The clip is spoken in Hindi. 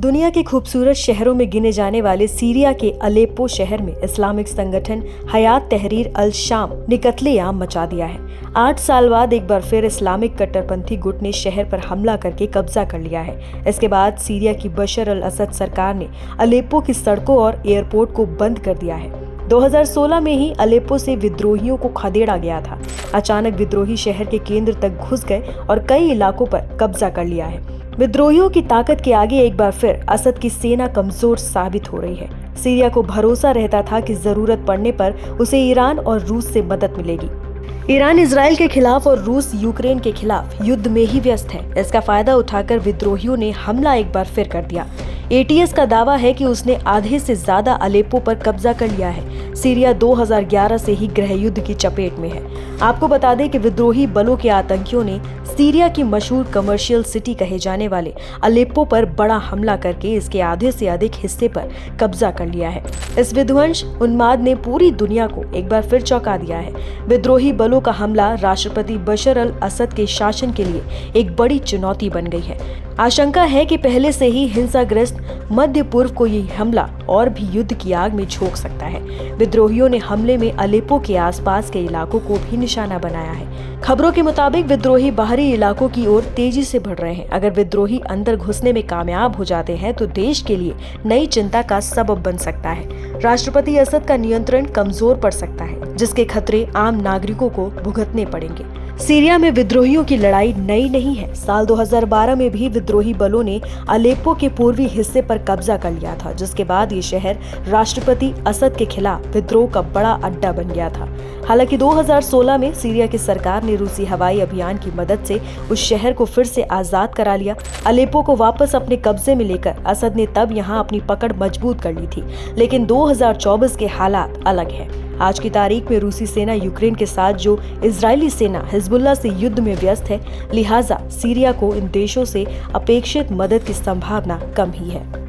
दुनिया के खूबसूरत शहरों में गिने जाने वाले सीरिया के अलेप्पो शहर में इस्लामिक संगठन हयात तहरीर अल शाम ने कत्लेआम मचा दिया है। 8 साल बाद एक बार फिर इस्लामिक कट्टरपंथी गुट ने शहर पर हमला करके कब्जा कर लिया है। इसके बाद सीरिया की बशर अल असद सरकार ने अलेप्पो की सड़कों और एयरपोर्ट को बंद कर दिया है। 2016 में ही अलेप्पो से विद्रोहियों को खदेड़ा गया था। अचानक विद्रोही शहर के केंद्र तक घुस गए और कई इलाकों पर कब्जा कर लिया है। विद्रोहियों की ताकत के आगे एक बार फिर असद की सेना कमजोर साबित हो रही है। सीरिया को भरोसा रहता था कि जरूरत पड़ने पर उसे ईरान और रूस से मदद मिलेगी। ईरान इजराइल के खिलाफ और रूस यूक्रेन के खिलाफ युद्ध में ही व्यस्त है। इसका फायदा उठाकर विद्रोहियों ने हमला एक बार फिर कर दिया। एटीएस का दावा है कि उसने आधे से ज्यादा अलेप्पो पर कब्जा कर लिया है। सीरिया 2011 से ही गृह युद्ध की चपेट में है। आपको बता दें कि विद्रोही बलों के आतंकियों ने सीरिया की मशहूर कमर्शियल सिटी कहे जाने वाले अलेप्पो पर बड़ा हमला करके इसके आधे से अधिक हिस्से पर कब्जा कर लिया है। इस विध्वंस उन्माद ने पूरी दुनिया को एक बार फिर चौंका दिया है। विद्रोही बलों का हमला राष्ट्रपति बशर अल असद के शासन के लिए एक बड़ी चुनौती बन गई है। आशंका है कि पहले से ही हिंसाग्रस्त मध्य पूर्व को ये हमला और भी युद्ध की आग में झोंक सकता है। विद्रोहियों ने हमले में अलेप्पो के आसपास के इलाकों को भी निशाना बनाया है। खबरों के मुताबिक विद्रोही बाहरी इलाकों की ओर तेजी से बढ़ रहे हैं। अगर विद्रोही अंदर घुसने में कामयाब हो जाते हैं तो देश के लिए नई चिंता का सबब बन सकता है। राष्ट्रपति असद का नियंत्रण कमजोर पड़ सकता है, जिसके खतरे आम नागरिकों को भुगतने पड़ेंगे। सीरिया में विद्रोहियों की लड़ाई नई नहीं है। साल 2012 में भी विद्रोही बलों ने अलेप्पो के पूर्वी हिस्से पर कब्जा कर लिया था, जिसके बाद ये शहर राष्ट्रपति असद के खिलाफ विद्रोह का बड़ा अड्डा बन गया था। हालांकि 2016 में सीरिया की सरकार ने रूसी हवाई अभियान की मदद से उस शहर को फिर से आजाद करा लिया। अलेप्पो को वापस अपने कब्जे में लेकर असद ने तब यहाँ अपनी पकड़ मजबूत कर ली थी। लेकिन 2024 के हालात अलग हैं। आज की तारीख में रूसी सेना यूक्रेन के साथ जो इजरायली सेना हिजबुल्लाह से युद्ध में व्यस्त है, लिहाजा सीरिया को इन देशों से अपेक्षित मदद की संभावना कम ही है।